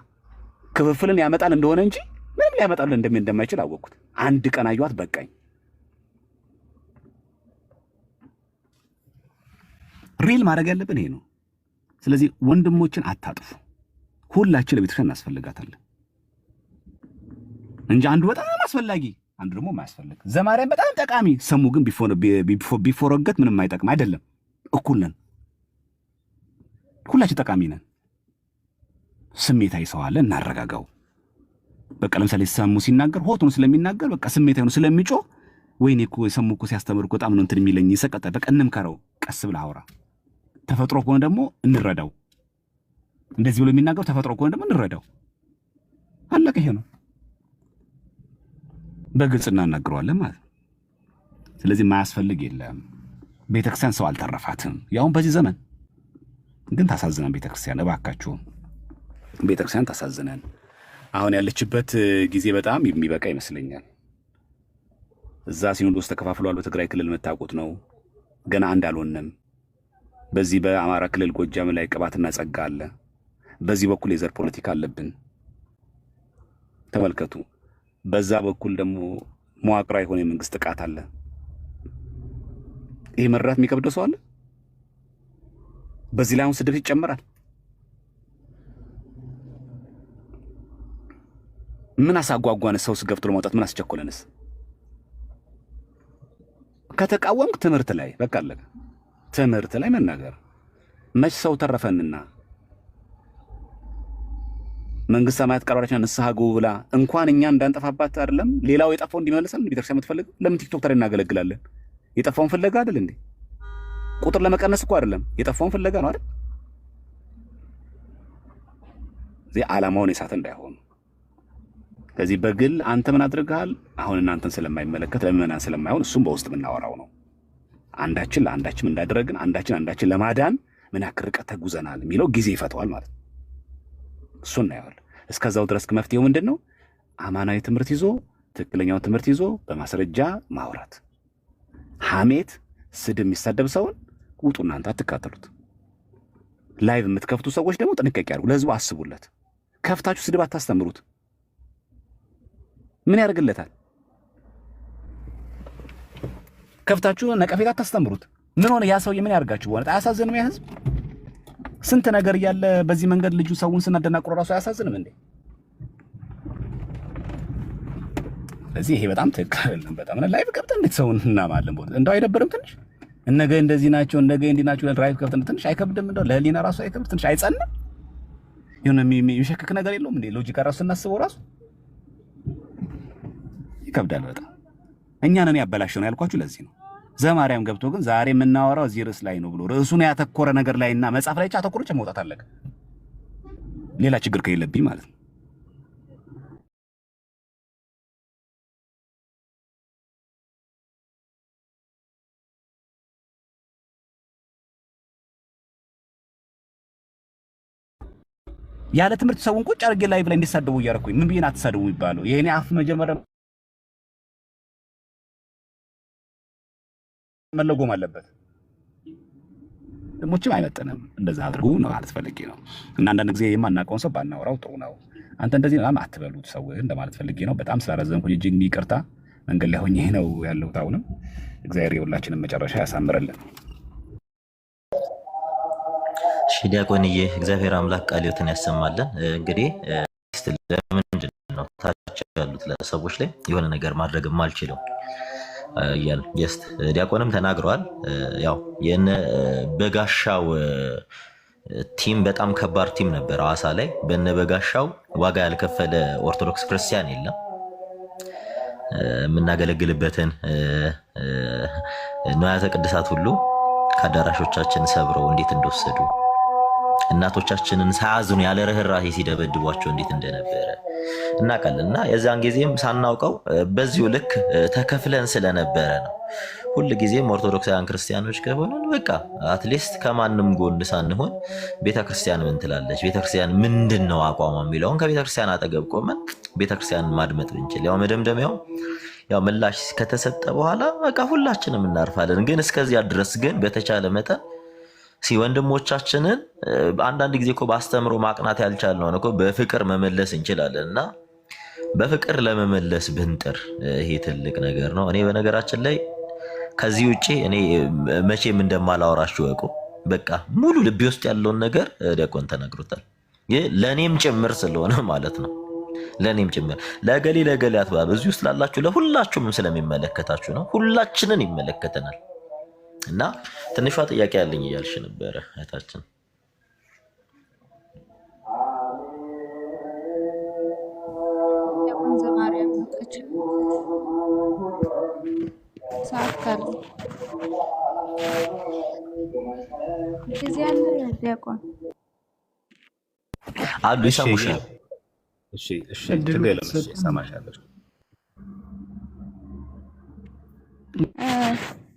ክፍፍልን ያመጣል እንደሆነ እንጂ ምንም ሊያመጣል እንደማይችል አወቅኩት። አንድ ቀን አየኋት፣ በቃኝ። ሪል ማድረግ ያለብን ይሄ ነው። ስለዚህ ወንድሞችን አታጥፉ። ሁላችን ለቤተክርስቲያን እናስፈልጋታለን እንጂ አንዱ በጣም አስፈላጊ አንዱ ደግሞ የማያስፈልግ። ዘማርያም በጣም ጠቃሚ ሰሙ ግን ቢፎረገት ምንም አይጠቅም አይደለም። እኩል ነን፣ ሁላችን ጠቃሚ ነን። ስሜታዊ ሰው አለ፣ እናረጋጋው። በቃ ለምሳሌ ሰሙ ሲናገር ሆቱን ስለሚናገር በቃ ስሜታዊ ነው ስለሚጮህ፣ ወይኔ እኮ ሰሙ እኮ ሲያስተምር እኮ በጣም ነው እንትን የሚለኝ ይሰቀጣ። በቃ እንምከረው፣ ቀስ ብለህ አውራ። ተፈጥሮ ከሆነ ደግሞ እንረዳው። እንደዚህ ብሎ የሚናገረው ተፈጥሮ ከሆነ ደግሞ እንረዳው። አለቀ። ይሄ ነው። በግልጽ እናናግረዋለን ማለት ነው። ስለዚህ ማያስፈልግ የለም። ቤተክርስቲያን ሰው አልተረፋትም። ያውም በዚህ ዘመን ግን ታሳዝነን ቤተክርስቲያን። እባካችሁ ቤተክርስቲያን ታሳዝነን። አሁን ያለችበት ጊዜ በጣም የሚበቃ ይመስለኛል። እዛ ሲኖዶስ ተከፋፍሏል። በትግራይ ክልል መታወቁት ነው። ገና አንድ አልሆነም። በዚህ በአማራ ክልል ጎጃም ላይ ቅባትና ጸጋ አለ። በዚህ በኩል የዘር ፖለቲካ አለብን። ተመልከቱ። በዛ በኩል ደግሞ መዋቅራዊ የሆነ የመንግስት ጥቃት አለ። ይሄ መራት የሚከብደው ሰው አለ። በዚህ ላይ አሁን ስድብ ይጨምራል። ምን አሳጓጓን? ሰው ገብቶ ለማውጣት ምን አስቸኮለንስ? ከተቃወምክ ትምህርት ላይ በቃ አለቀ። ትምህርት ላይ መናገር መች ሰው ተረፈንና መንግስት ሰማያት ቀርባለችና ንስሐ ግቡ ብላ እንኳን እኛ እንዳንጠፋባት አይደለም ሌላው የጠፋው እንዲመለሰን ቤተክርስቲያን የምትፈልገው። ለምን ቲክቶክ ታዲያ እናገለግላለን? የጠፋውን ፍለጋ አይደል እንዴ? ቁጥር ለመቀነስ እኮ አይደለም፣ የጠፋውን ፍለጋ ነው አይደል? እዚህ ዓላማውን የሳተ እንዳይሆኑ። ከዚህ በግል አንተ ምን አድርገሃል? አሁን እናንተን ስለማይመለከት ለምእመናን ስለማይሆን እሱም በውስጥ የምናወራው ነው። አንዳችን ለአንዳችን እንዳደረግን አንዳችን ለማዳን ምን ያክል ርቀት ተጉዘናል የሚለው ጊዜ ይፈተዋል ማለት ነው። እሱን እናየዋለን። እስከዛው ድረስ መፍትሄው ምንድን ነው? አማናዊ ትምህርት ይዞ ትክክለኛውን ትምህርት ይዞ በማስረጃ ማውራት። ሐሜት፣ ስድብ የሚሳደብ ሰውን ውጡ፣ እናንተ አትካተሉት። ላይቭ የምትከፍቱ ሰዎች ደግሞ ጥንቃቄ ያድርጉ። ለህዝቡ አስቡለት። ከፍታችሁ ስድብ አታስተምሩት። ምን ያደርግለታል? ከፍታችሁ ነቀፌታ አታስተምሩት። ምን ሆነ? ያ ሰውዬ ምን ያደርጋችሁ? በእውነት አያሳዝንም? ያ ህዝብ ስንት ነገር እያለ በዚህ መንገድ ልጁ ሰውን ስናደናቁር ራሱ አያሳዝንም እንዴ? ስለዚህ ይሄ በጣም ትክክል አይደለም። በጣም ላይፍ ገብተን እንዴት ሰውን እናማለን? ቦታ እንደው አይደብርም? ትንሽ እነገ እንደዚህ ናቸው እነገ እንዲህ ናቸው ላይፍ ገብተን ትንሽ አይከብድም? እንደው ለህሊና ራሱ አይከብድ? ትንሽ አይጸንም? የሆነ የሚሸክክ ነገር የለውም እንዴ? ሎጂካ ራሱ ስናስበው ራሱ ይከብዳል በጣም። እኛ ነን ያበላሸው ነው ያልኳችሁ ለዚህ ነው። ዘማርያም ገብቶ ግን ዛሬ የምናወራው እዚህ ርዕስ ላይ ነው ብሎ ርዕሱን ያተኮረ ነገር ላይና መጽሐፍ ላይ አተኮሮች መውጣት አለቀ። ሌላ ችግር ከሌለብኝ ማለት ነው። ያለ ትምህርት ሰውን ቁጭ አድርጌ ላይቭ ላይ እንዲሳደቡ እያደረኩኝ ምን ብዬ አትሳደቡ የሚባለው? የኔ አፍ መጀመሪያ መለጎም አለበት። ደሞችም አይመጥንም። እንደዛ አድርጉ ነው ማለት ፈልጌ ነው። እና አንዳንድ ጊዜ የማናውቀውን ሰው ባናወራው ጥሩ ነው። አንተ እንደዚህ ነው አትበሉት ሰው እንደማለት ፈልጌ ነው። በጣም ስላረዘምኩኝ እጅግ ይቅርታ። መንገድ ላይ ሆኜ ነው ያለሁት። አሁንም እግዚአብሔር የሁላችንም መጨረሻ ያሳምረልን። እሺ ዲያቆንዬ፣ እግዚአብሔር አምላክ ቃልዮትን ያሰማልን። እንግዲህ ለምንድን ነው ታች ያሉት ለሰዎች ላይ የሆነ ነገር ማድረግ የማልችለው እያል ጀስት ዲያቆንም ተናግረዋል። ያው የነ በጋሻው ቲም በጣም ከባድ ቲም ነበር ሐዋሳ ላይ። በነ በጋሻው ዋጋ ያልከፈለ ኦርቶዶክስ ክርስቲያን የለም። የምናገለግልበትን ንዋያተ ቅድሳት ሁሉ ከአዳራሾቻችን ሰብረው እንዴት እንደወሰዱ፣ እናቶቻችንን ሳያዝኑ ያለ ርህራሄ ሲደበድቧቸው እንዴት እንደነበረ እናውቃለን። እና የዛን ጊዜም ሳናውቀው በዚሁ ልክ ተከፍለን ስለነበረ ነው። ሁል ጊዜም ኦርቶዶክሳውያን ክርስቲያኖች ከሆነን በቃ አትሊስት ከማንም ጎን ሳንሆን ቤተክርስቲያን ምን ትላለች፣ ቤተክርስቲያን ምንድን ነው አቋሟ የሚለውን ከቤተክርስቲያን አጠገብ ቆመን ቤተክርስቲያንን ማድመጥ ብንችል፣ ያው መደምደሚያው ያው ምላሽ ከተሰጠ በኋላ በቃ ሁላችንም እናርፋለን። ግን እስከዚያ ድረስ ግን በተቻለ መጠን ወንድሞቻችንን አንዳንድ ጊዜ እኮ በአስተምሮ ማቅናት ያልቻልነውን እኮ በፍቅር መመለስ እንችላለን። እና በፍቅር ለመመለስ ብንጥር ይሄ ትልቅ ነገር ነው። እኔ በነገራችን ላይ ከዚህ ውጭ እኔ መቼም እንደማላወራችሁ እወቁ። በቃ ሙሉ ልቤ ውስጥ ያለውን ነገር ዲያቆን ተናግሮታል። ይህ ለእኔም ጭምር ስለሆነ ማለት ነው። ለእኔም ጭምር ለገሌ አትባሉ። እዚህ ውስጥ ላላችሁ ለሁላችሁም ስለሚመለከታችሁ ነው። ሁላችንን ይመለከተናል። እና ትንሿ ጥያቄ ያለኝ እያልሽ ነበረ እህታችን። ሰዓት ካለ ጊዜ አለ ዲያቆን አሉ ይሰሙሻል። እሺ ሰማሻለሁ።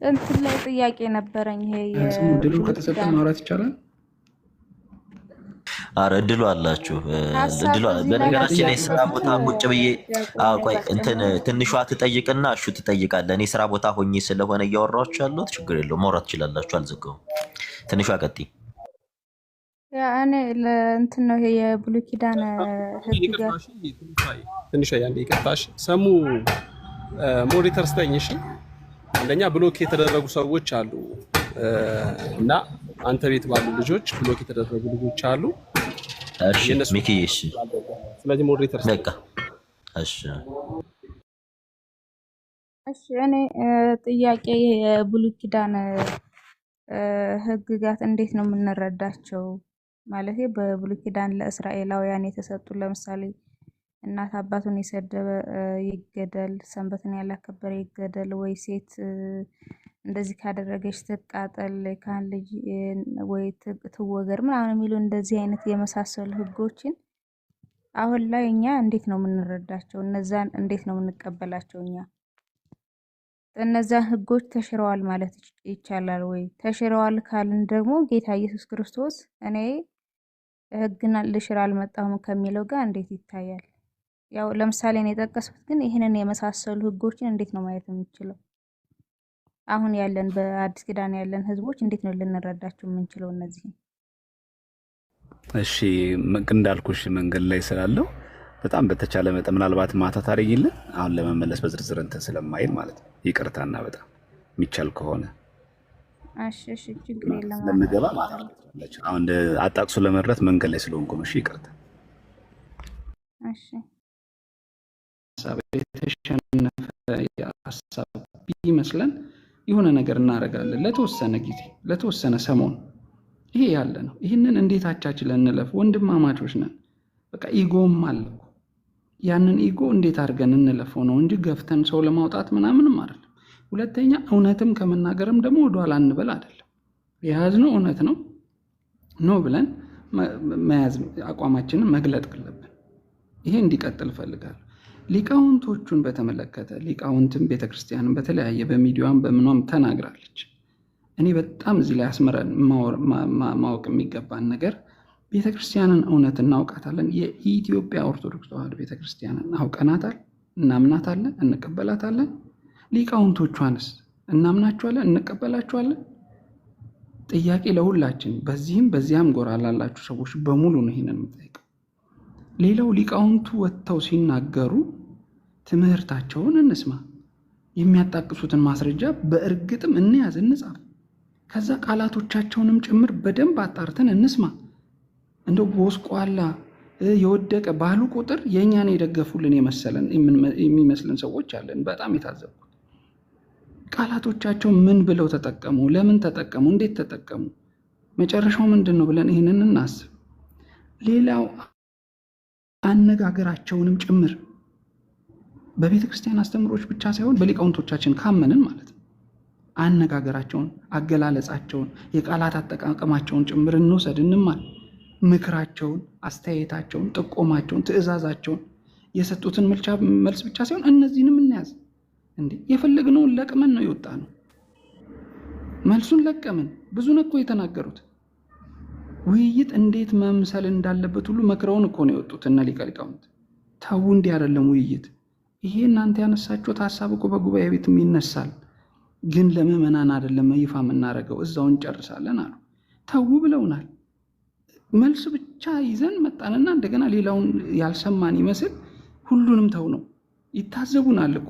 እንትን ላይ ጥያቄ ነበረኝ። ይሄ ድሉ ከተሰጠ ማውራት ይቻላል። አረ እድሉ አላችሁ። በነገራችን ላይ ስራ ቦታ ቁጭ ብዬ ቆይ እንትን ትንሿ ትጠይቅና እሹ ትጠይቃለህ። እኔ ስራ ቦታ ሆኜ ስለሆነ እያወራችሁ ያለሁት ችግር የለውም፣ ማውራት ትችላላችሁ። አልዘጋውም። ትንሿ ቀጥይ። ያ እኔ ለእንትን ነው ይሄ የብሉይ ኪዳን ህግ ጋር ትንሿ ያን ይቅርታሽ ሰሙ ሞዴተር ስጠኝ። እሺ አንደኛ ብሎክ የተደረጉ ሰዎች አሉ እና አንተ ቤት ባሉ ልጆች ብሎክ የተደረጉ ልጆች አሉ። እሺ ሚኪ፣ እሺ ስለዚህ ሞዴሬተር በቃ እሺ እሺ። እኔ ጥያቄ የብሉይ ኪዳን ህግጋት እንዴት ነው የምንረዳቸው? ማለት በብሉይ ኪዳን ለእስራኤላውያን የተሰጡ ለምሳሌ እናት አባቱን የሰደበ ይገደል፣ ሰንበትን ያላከበረ ይገደል፣ ወይ ሴት እንደዚህ ካደረገች ትቃጠል፣ ካን ልጅ ወይ ትወገር ምናምን የሚሉ እንደዚህ አይነት የመሳሰሉ ህጎችን አሁን ላይ እኛ እንዴት ነው የምንረዳቸው? እነዛን እንዴት ነው የምንቀበላቸው? እኛ እነዛን ህጎች ተሽረዋል ማለት ይቻላል ወይ? ተሽረዋል ካልን ደግሞ ጌታ ኢየሱስ ክርስቶስ እኔ ህግን ልሽር አልመጣሁም ከሚለው ጋር እንዴት ይታያል? ያው ለምሳሌ ነው የጠቀስኩት፣ ግን ይህንን የመሳሰሉ ህጎችን እንዴት ነው ማየት የምንችለው? አሁን ያለን በአዲስ ኪዳን ያለን ህዝቦች እንዴት ነው ልንረዳቸው የምንችለው እነዚህ? እሺ እንዳልኩሽ መንገድ ላይ ስላለው በጣም በተቻለ መጠን ምናልባት ማታ ታረጊልን አሁን ለመመለስ በዝርዝር እንትን ስለማይል ማለት ነው። ይቅርታና በጣም የሚቻል ከሆነ እሺ ችግር የለም። ለምገባ ማለት አሁን አጣቅሱ ለመድረስ መንገድ ላይ ስለሆንኩ ነው። እሺ ይቅርታ። እሺ ሐሳብ የተሸነፈ ሐሳብ ቢመስለን የሆነ ነገር እናደርጋለን ለተወሰነ ጊዜ ለተወሰነ ሰሞን። ይሄ ያለ ነው። ይህንን እንዴት አቻችለን እንለፍ? ወንድማማቾች ነን። በቃ ኢጎም አለ። ያንን ኢጎ እንዴት አድርገን እንለፈው ነው እንጂ ገፍተን ሰው ለማውጣት ምናምንም አይደለም። ሁለተኛ እውነትም ከመናገርም ደግሞ ወደኋላ እንበል አይደለም። የያዝነው እውነት ነው ነው ብለን መያዝ አቋማችንን መግለጥ አለብን። ይሄ እንዲቀጥል እፈልጋለሁ። ሊቃውንቶቹን በተመለከተ ሊቃውንትም ቤተክርስቲያንን በተለያየ በሚዲያም በምኗም ተናግራለች። እኔ በጣም እዚህ ላይ አስመረን ማወቅ የሚገባን ነገር ቤተክርስቲያንን እውነት እናውቃታለን። የኢትዮጵያ ኦርቶዶክስ ተዋሕዶ ቤተክርስቲያንን አውቀናታል፣ እናምናታለን፣ እንቀበላታለን። ሊቃውንቶቿንስ እናምናቸዋለን፣ እንቀበላቸዋለን። ጥያቄ ለሁላችን በዚህም በዚያም ጎራ ላላችሁ ሰዎች በሙሉ ነው ይሄንን የምጠይቀው። ሌላው ሊቃውንቱ ወጥተው ሲናገሩ ትምህርታቸውን እንስማ፣ የሚያጣቅሱትን ማስረጃ በእርግጥም እንያዝ፣ እንጻፍ። ከዛ ቃላቶቻቸውንም ጭምር በደንብ አጣርተን እንስማ። እንደው ቦስቋላ የወደቀ ባሉ ቁጥር የእኛን የደገፉልን የሚመስልን ሰዎች አለን። በጣም የታዘብኩት ቃላቶቻቸው ምን ብለው ተጠቀሙ፣ ለምን ተጠቀሙ፣ እንዴት ተጠቀሙ፣ መጨረሻው ምንድን ነው ብለን ይህንን እናስብ። ሌላው አነጋገራቸውንም ጭምር በቤተ ክርስቲያን አስተምሮች ብቻ ሳይሆን በሊቃውንቶቻችን ካመንን ማለት ነው አነጋገራቸውን፣ አገላለጻቸውን፣ የቃላት አጠቃቀማቸውን ጭምር እንውሰድ፣ እንማር። ምክራቸውን፣ አስተያየታቸውን፣ ጥቆማቸውን፣ ትእዛዛቸውን የሰጡትን መልስ ብቻ ሳይሆን እነዚህንም እናያዝ። እንዴ የፈለግነውን ለቅመን ነው የወጣ ነው። መልሱን ለቀምን። ብዙ ነው እኮ የተናገሩት። ውይይት እንዴት መምሰል እንዳለበት ሁሉ መክረውን እኮ ነው የወጡት እነ ሊቃውንት። ተው እንዲህ አይደለም ውይይት። ይሄ እናንተ ያነሳችሁት ሐሳብ እኮ በጉባኤ ቤትም ይነሳል፣ ግን ለምዕመናን አይደለም ይፋ የምናደርገው፣ እዛው እንጨርሳለን አሉ። ተው ብለውናል። መልስ ብቻ ይዘን መጣንና እንደገና ሌላውን ያልሰማን ይመስል ሁሉንም ተው ነው። ይታዘቡናል እኮ።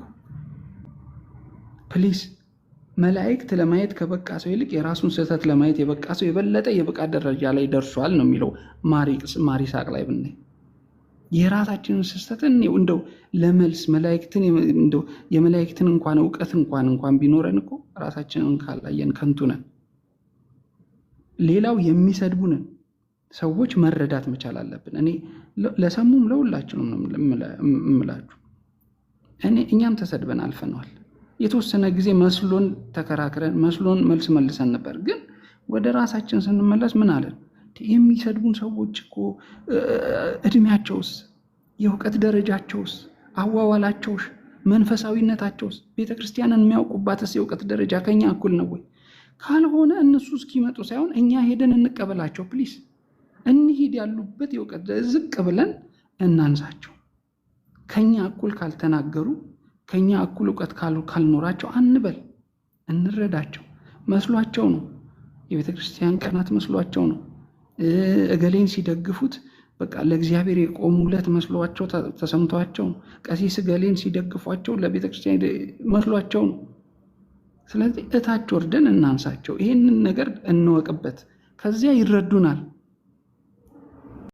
ፕሊስ መላእክት ለማየት ከበቃ ሰው ይልቅ የራሱን ስህተት ለማየት የበቃ ሰው የበለጠ የብቃት ደረጃ ላይ ደርሷል ነው የሚለው ማሪሳቅ ላይ ብናይ። የራሳችንን ስህተት እንደው ለመልስ መላእክትን እንደው የመላእክትን እንኳን እውቀት እንኳን ቢኖረን እኮ ራሳችንን ካላየን ከንቱ ነን። ሌላው የሚሰድቡንን ሰዎች መረዳት መቻል አለብን። እኔ ለሰሙም ለሁላችንም ነው የምላችሁ። እኛም ተሰድበን አልፈነዋል። የተወሰነ ጊዜ መስሎን ተከራክረን መስሎን መልስ መልሰን ነበር። ግን ወደ ራሳችን ስንመለስ ምን አለን? የሚሰድቡን ሰዎች እኮ እድሜያቸውስ፣ የእውቀት ደረጃቸውስ፣ አዋዋላቸውስ፣ መንፈሳዊነታቸውስ፣ ቤተክርስቲያንን የሚያውቁባትስ የእውቀት ደረጃ ከኛ እኩል ነው ወይ? ካልሆነ እነሱ እስኪመጡ ሳይሆን እኛ ሄደን እንቀበላቸው። ፕሊስ እንሂድ፣ ያሉበት የእውቀት ዝቅ ብለን እናንሳቸው። ከኛ እኩል ካልተናገሩ ከኛ እኩል እውቀት ካልኖራቸው አንበል፣ እንረዳቸው። መስሏቸው ነው፣ የቤተክርስቲያን ቀናት መስሏቸው ነው። እገሌን ሲደግፉት በቃ ለእግዚአብሔር የቆሙለት መስሏቸው ተሰምቷቸው ነው። ቀሲስ እገሌን ሲደግፏቸው ለቤተክርስቲያን መስሏቸው ነው። ስለዚህ እታች ወርደን እናንሳቸው። ይህንን ነገር እንወቅበት። ከዚያ ይረዱናል።